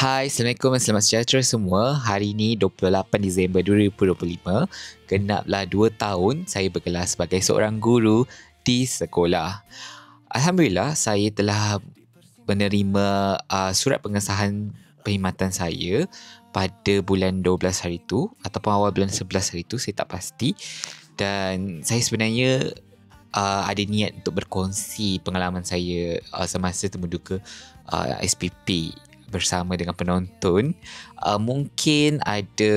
Hai, Assalamualaikum dan selamat sejahtera semua. Hari ini 28 Disember 2025, genaplah 2 tahun saya bergelar sebagai seorang guru di sekolah. Alhamdulillah, saya telah menerima surat pengesahan perkhidmatan saya pada bulan 12 hari itu ataupun awal bulan 11 hari itu, saya tak pasti. Dan saya sebenarnya ada niat untuk berkongsi pengalaman saya semasa temuduka SPP bersama dengan penonton. Mungkin ada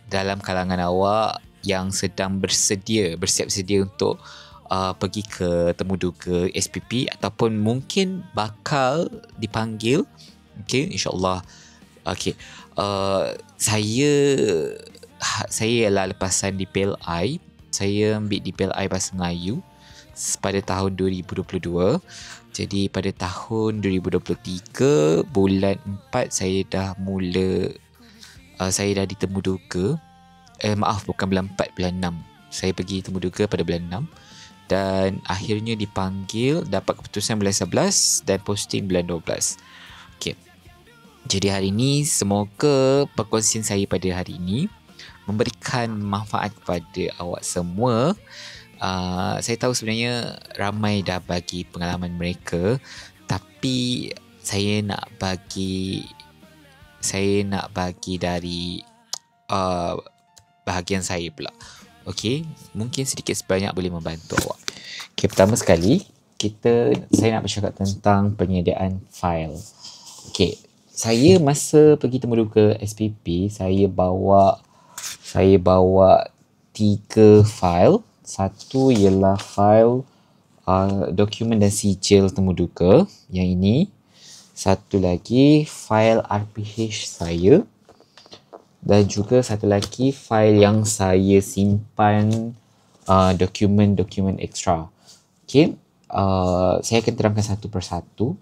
dalam kalangan awak yang sedang bersiap sedia untuk pergi ke temuduka SPP ataupun mungkin bakal dipanggil. Okay, insyaAllah. Okay, saya ialah lepasan di PLI. Saya ambil di PLI Bahasa Melayu pada tahun 2022. Jadi pada tahun 2023 bulan 4 saya dah ditemuduka. Bukan bulan 4, bulan 6. Saya pergi temuduka pada bulan 6 dan akhirnya dipanggil, dapat keputusan bulan 11 dan posting bulan 12. Okey. Jadi hari ini semoga perkongsian saya pada hari ini memberikan manfaat kepada awak semua. Saya tahu sebenarnya ramai dah bagi pengalaman mereka, tapi saya nak bagi dari bahagian saya pula. Okey, mungkin sedikit sebanyak boleh membantu awak. Okey, pertama sekali saya nak bercakap tentang penyediaan fail. Okey, saya masa pergi temuduka SPP, saya bawa 3 fail. Satu ialah fail dokumen dan sijil temuduka. Yang ini. Satu lagi fail RPH saya. Dan juga satu lagi fail yang saya simpan dokumen-dokumen ekstra. Okay. Saya akan terangkan satu persatu.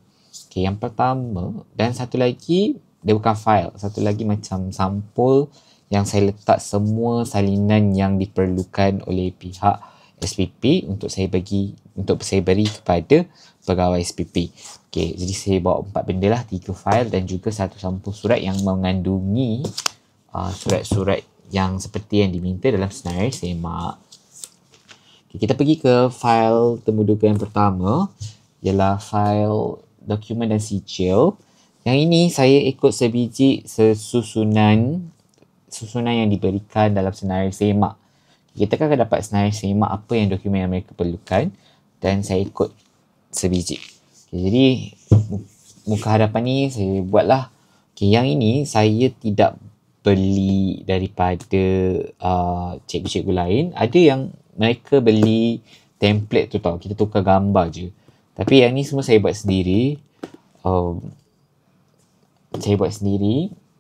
Okay, yang pertama, dan satu lagi dia bukan fail. Satu lagi macam sampul yang saya letak semua salinan yang diperlukan oleh pihak SPP untuk saya beri kepada pegawai SPP. Okey, jadi saya bawa 4 benda lah, 3 fail dan juga satu sampul surat yang mengandungi surat-surat yang seperti yang diminta dalam senarai semak. Okay, kita pergi ke fail temuduka yang pertama, ialah fail dokumen dan sijil. Yang ini saya ikut sebiji susunan yang diberikan dalam senarai semak. Kita kan akan dapat senarai semak apa yang dokumen yang mereka perlukan dan saya ikut sebiji. Okay, jadi muka hadapan ni saya buatlah. Okay, yang ini saya tidak beli daripada cikgu-cikgu lain. Ada yang mereka beli template tu tau, kita tukar gambar je. Tapi yang ni semua saya buat sendiri.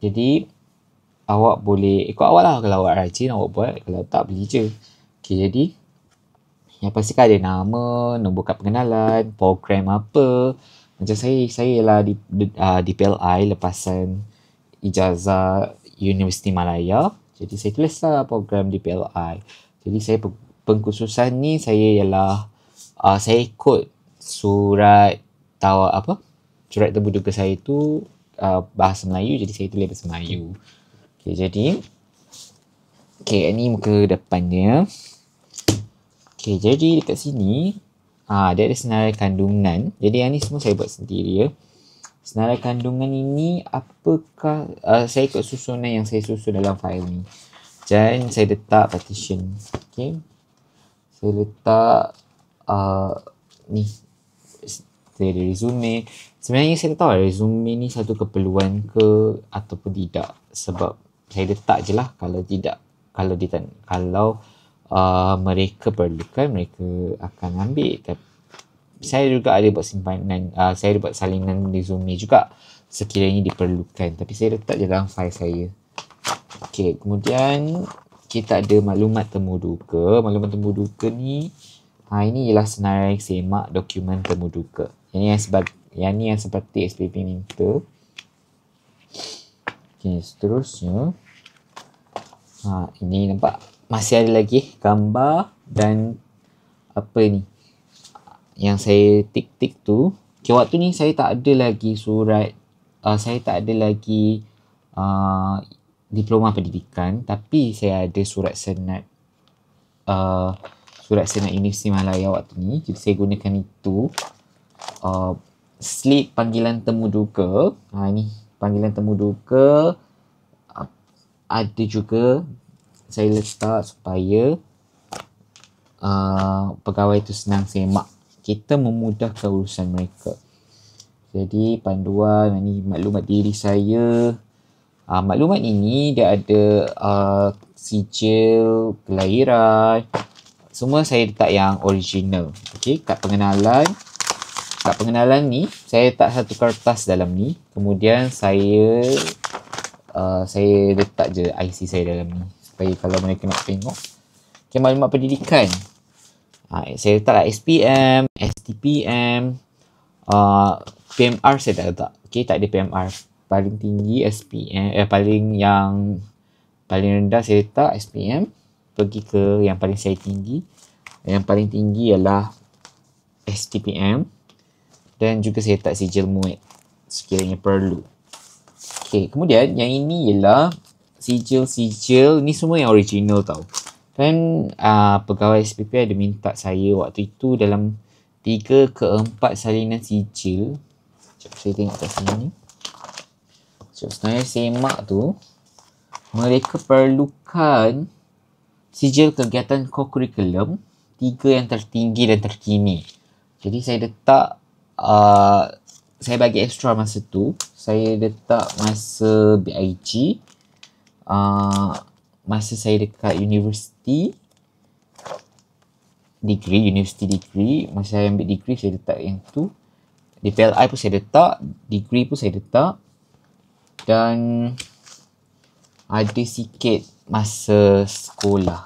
Jadi awak boleh ikut awak lah. Kalau awak rajin, awak buat. Kalau tak, beli je. Okay, jadi yang pastikan ada nama, nombor kad pengenalan, program apa. Macam saya lah di PLI lepasan ijazah Universiti Malaya. Jadi saya tulislah program di PLI. Jadi saya pengkhususan ni saya ialah saya ikut surat temuduka saya tu bahasa Melayu, jadi saya tulis bahasa Melayu. Okay, jadi ini muka depannya. Okay, jadi dekat sini dia ada senarai kandungan. Jadi yang ni semua saya buat sendiri ya. Senarai kandungan ini apakah saya ikut susunan yang saya susun dalam fail ni. Dan saya letak partition. Okay. Saya letak ni. Saya ada resume. Sebenarnya saya tak tahu resume ni satu keperluan ke ataupun tidak. Sebab saya letak je lah. Kalau tidak, kalau mereka perlukan, mereka akan ambil. Tapi saya juga ada buat simpanan, saya ada buat salinan resume juga sekiranya diperlukan. Tapi saya letak je dalam file saya. Okay, kemudian kita ada maklumat temuduka. Maklumat temuduka ni, ini ialah senarai semak dokumen temuduka. Yang ni yang seperti SPP minta. Okay, seterusnya. Ini nampak masih ada lagi gambar dan apa ni yang saya tik-tik tu. Okay, waktu ni saya tak ada lagi surat saya tak ada lagi diploma pendidikan, tapi saya ada surat senat Universiti Malaya waktu ni. Jadi saya gunakan itu. Slip panggilan temu duka. Ni panggilan temu duka. Ada juga saya letak supaya pegawai itu senang semak. Kita memudahkan urusan mereka. Jadi panduan, ni maklumat diri saya. Maklumat ini dia ada sijil kelahiran. Semua saya letak yang original. Okey, kad pengenalan. Kad pengenalan ni saya letak satu kertas dalam ni. Kemudian saya letak je IC saya dalam ni supaya kalau mereka nak tengok. Okay, maklumat pendidikan. Saya letak SPM, STPM, PMR saya tak letak. Okay, tak ada PMR. Paling tinggi SPM, paling rendah saya letak SPM. Pergi ke yang paling saya tinggi. Yang paling tinggi ialah STPM. Dan juga saya letak sijil MUIK sekiranya perlu. Okay, kemudian yang ini ialah sijil-sijil. Ni semua yang original tau. Kan pegawai SPP ada minta saya waktu itu dalam 3 ke 4 salinan sijil. Sekejap saya tengok kat sini. Sebenarnya semak tu mereka perlukan sijil kegiatan co-curriculum 3 yang tertinggi dan terkini. Jadi saya letak saya bagi extra masa tu. Saya letak masa BIG, masa saya dekat universiti degree. Masa saya ambil degree saya letak yang tu. DPLI pun saya letak, degree pun saya letak. Dan ada sikit masa sekolah.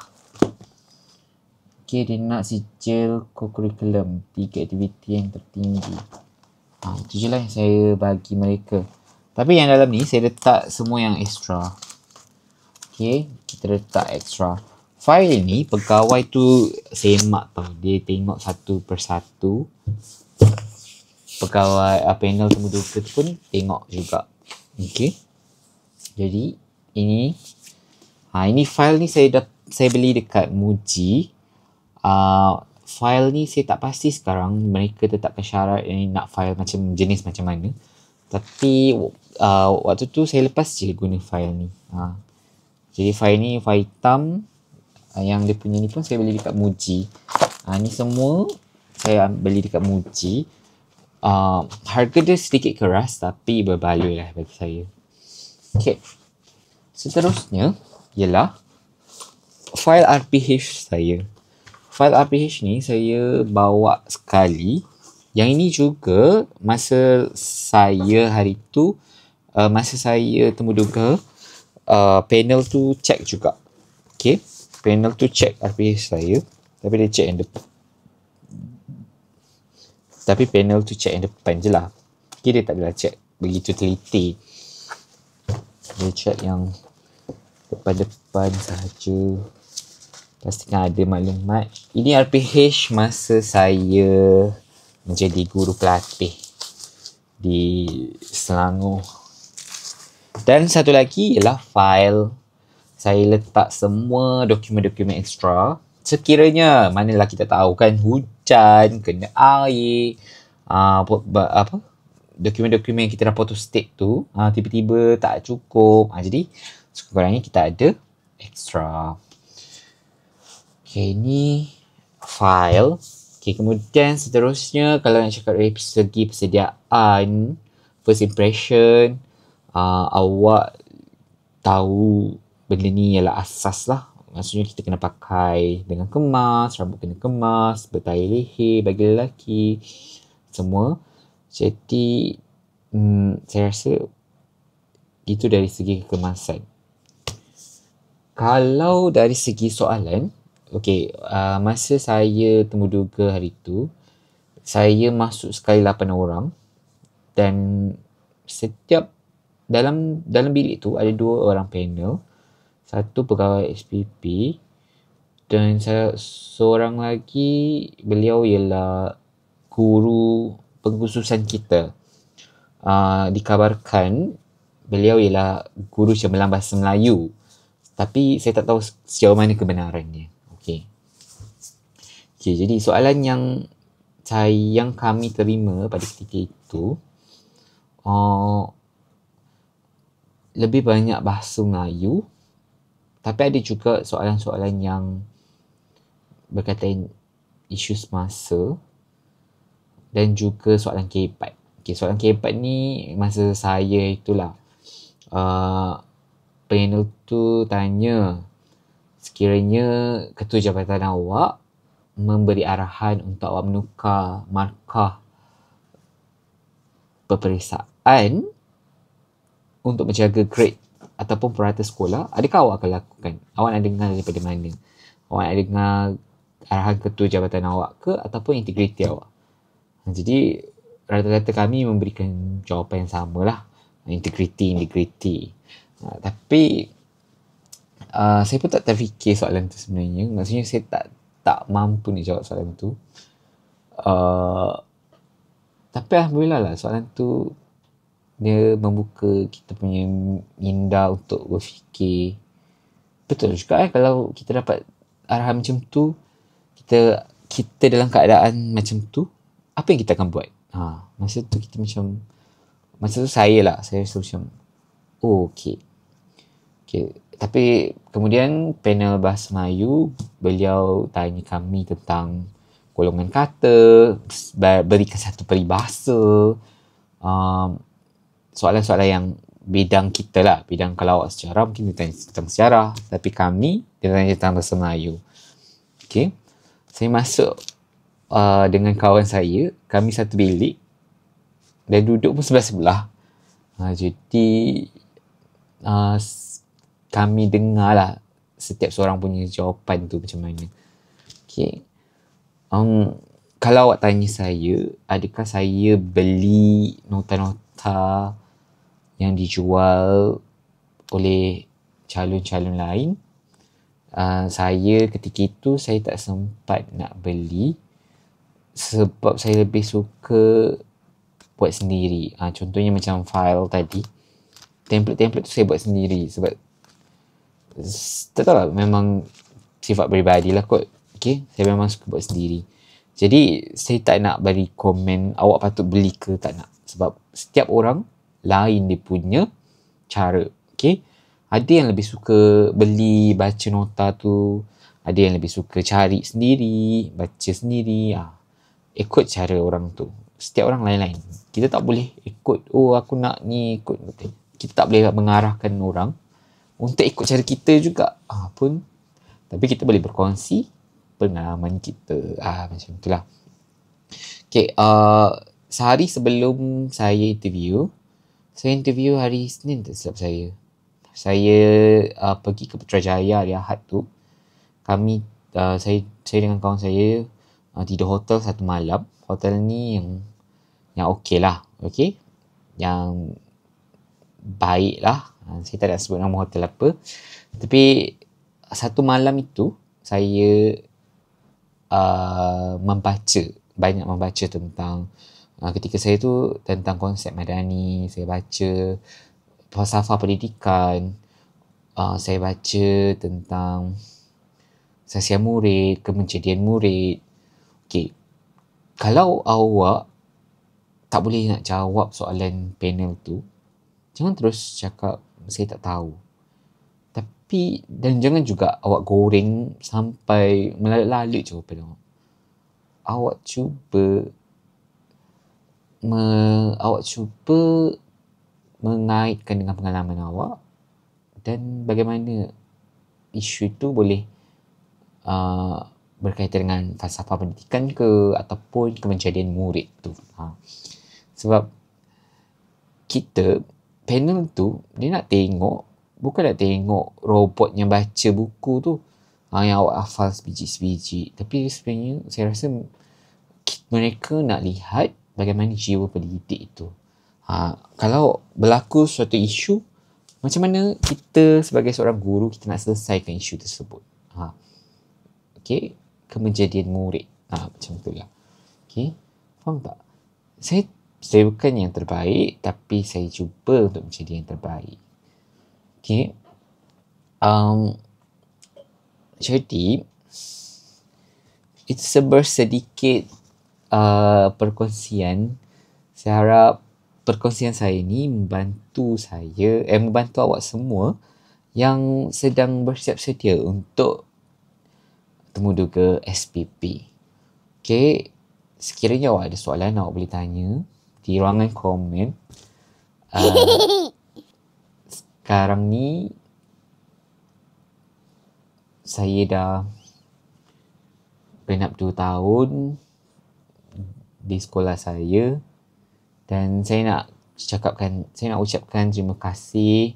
Okay, dia nak sijil co-curriculum 3 aktiviti yang tertinggi. Itu je lah yang saya bagi mereka. Tapi yang dalam ni saya letak semua yang extra. Okay, kita letak extra. File ni pegawai tu semak tau. Dia tengok satu persatu. Pegawai panel temu duka tu pun tengok juga. Okay. Jadi ini file ni saya beli dekat Muji. File ni saya tak pasti sekarang mereka tetapkan syarat yang nak file macam jenis macam mana. Tapi waktu tu saya lepas je guna file ni. Jadi file ni file hitam. Yang dia punya ni pun saya beli dekat Muji. Ni semua saya beli dekat Muji. Harga dia sedikit keras tapi berbaloi lah bagi saya. Okay. Seterusnya ialah file RPH saya. File RPH ni saya bawa sekali. Yang ini juga masa saya hari tu, masa saya temu duka, panel tu check juga. Okay. Panel tu check RPH saya. Tapi dia check yang depan. Tapi panel tu check yang depan je lah. Okay, dia tak adalah check begitu teliti. Dia check yang depan-depan sahaja. Pastikan ada maklumat. Ini RPH masa saya menjadi guru pelatih di Selangor. Dan satu lagi ialah file. Saya letak semua dokumen-dokumen ekstra. Sekiranya, manalah kita tahu kan, hujan, kena air, dokumen-dokumen yang kita dah photostat tu, tiba-tiba tak cukup. Jadi, sekurang-kurangnya kita ada extra. Okay, ni file. Okay, kemudian seterusnya, kalau nak cakap dari segi persediaan, first impression, awak tahu benda ni ialah asas lah. Maksudnya kita kena pakai dengan kemas, rambut kena kemas, bertayar leher bagi lelaki, semua. Jadi, saya rasa itu dari segi kekemasan. Kalau dari segi soalan, okay, masa saya temu duka hari tu, saya masuk sekali 8 orang dan setiap dalam bilik tu ada 2 orang panel. Satu pegawai SPP dan seorang lagi, beliau ialah guru pengkhususan kita. dikabarkan beliau ialah guru cemerlang bahasa Melayu. Tapi saya tak tahu sejauh mana kebenarannya. Okey. Jadi soalan yang kami terima pada ketika itu lebih banyak bahasa Melayu, tapi ada juga soalan-soalan yang berkaitan isu semasa dan juga soalan K4. Soalan K4 ni masa saya itulah panel tu tanya sekiranya ketua jabatan awak memberi arahan untuk awak menukar markah peperiksaan untuk menjaga grade ataupun purata sekolah, adakah awak akan lakukan? Awak nak dengar daripada mana? Awak nak dengar arahan ketua jabatan awak ke ataupun integriti awak? Jadi rata-rata kami memberikan jawapan yang sama lah, integriti. Tapi saya pun tak terfikir soalan tu sebenarnya. Maksudnya saya tak mampu nak jawab soalan tu. Tapi alhamdulillah lah soalan tu dia membuka kita punya minda untuk berfikir. Betul juga kalau kita dapat arahan macam tu, kita dalam keadaan macam tu, apa yang kita akan buat? Masa tu kita macam, masa tu saya rasa macam okey. Tapi kemudian panel bahasa Melayu, beliau tanya kami tentang golongan kata, berikan satu peribahasa, soalan-soalan yang bidang kita lah. Bidang kalau awak sejarah mungkin dia tanya tentang sejarah, tapi kami dia tanya tentang bahasa Melayu. Okay, saya masuk dengan kawan saya, kami satu bilik dan duduk pun sebelah-sebelah. Jadi kami dengar lah setiap seorang punya jawapan tu macam mana. Okay, kalau awak tanya saya, adakah saya beli nota-nota yang dijual oleh calon-calon lain? Saya ketika itu saya tak sempat nak beli sebab saya lebih suka buat sendiri. Contohnya macam file tadi, template tu saya buat sendiri sebab tak tahu lah, memang sifat peribadi lah kot. Okay, saya memang suka buat sendiri. Jadi saya tak nak bagi komen awak patut beli ke tak nak, sebab setiap orang lain dia punya cara. Okay, ada yang lebih suka beli, baca nota tu, ada yang lebih suka cari sendiri, baca sendiri. Ikut cara orang tu. Setiap orang lain-lain. Kita tak boleh ikut, aku nak ni, ikut. Kita tak boleh mengarahkan orang untuk ikut cara kita juga pun. Tapi kita boleh berkongsi pengalaman kita. Macam itulah. Okay, sehari sebelum saya interview hari Isnin tak silap saya. Saya pergi ke Putrajaya hari Ahad tu. Saya dengan kawan saya tidur hotel satu malam. Hotel ni yang okey lah. Okay, yang baik lah. Saya tak nak sebut nama hotel apa. Tapi satu malam itu saya banyak membaca tentang ketika saya tu tentang konsep Madani. Saya baca falsafah pendidikan, saya baca tentang sasian murid, kemenjadian murid. Okay, kalau awak tak boleh nak jawab soalan panel tu, jangan terus cakap saya tak tahu. Tapi dan jangan juga awak goreng sampai melalit-lalit jawapan awak. Awak cuba mengaitkan dengan pengalaman awak dan bagaimana isu itu boleh berkaitan dengan falsafah pendidikan ke ataupun kemenjadian murid tu. Sebab kita panel tu dia nak tengok, bukan nak tengok robot yang baca buku tu yang awak hafal sebiji-sebiji. Tapi sebenarnya saya rasa mereka nak lihat bagaimana jiwa pendidik itu. Kalau berlaku suatu isu, macam mana kita sebagai seorang guru kita nak selesaikan isu tersebut. Okay, kemenjadian murid. Macam tu lah. Okay, faham tak? Saya Saya bukan yang terbaik, tapi saya cuba untuk menjadi yang terbaik. Okay. Jadi, itu sedikit perkongsian. Saya harap perkongsian saya ni membantu awak semua yang sedang bersiap sedia untuk temuduga SPP. Okay, sekiranya awak ada soalan, awak boleh tanya di ruangan komen. Sekarang ni saya dah genap 2 tahun di sekolah saya, dan saya nak ucapkan terima kasih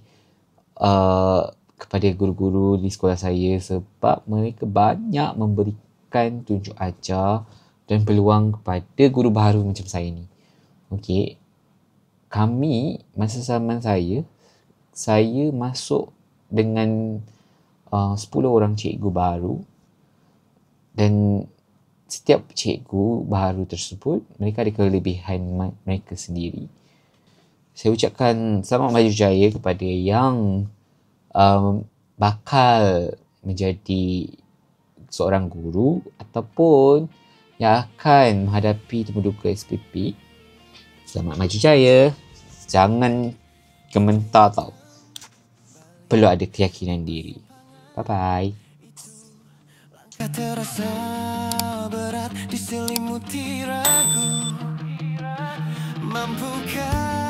kepada guru-guru di sekolah saya sebab mereka banyak memberikan tunjuk ajar dan peluang kepada guru baru macam saya ni. Okey, masa zaman saya masuk dengan 10 orang cikgu baru, dan setiap cikgu baru tersebut mereka ada kelebihan mereka sendiri. Saya ucapkan selamat maju jaya kepada yang bakal menjadi seorang guru ataupun yang akan menghadapi temuduga SPP. Selamat maju jaya. Jangan gementar tau. Perlu ada keyakinan diri. Bye-bye. Terasa berat diselimuti ragu, mampukah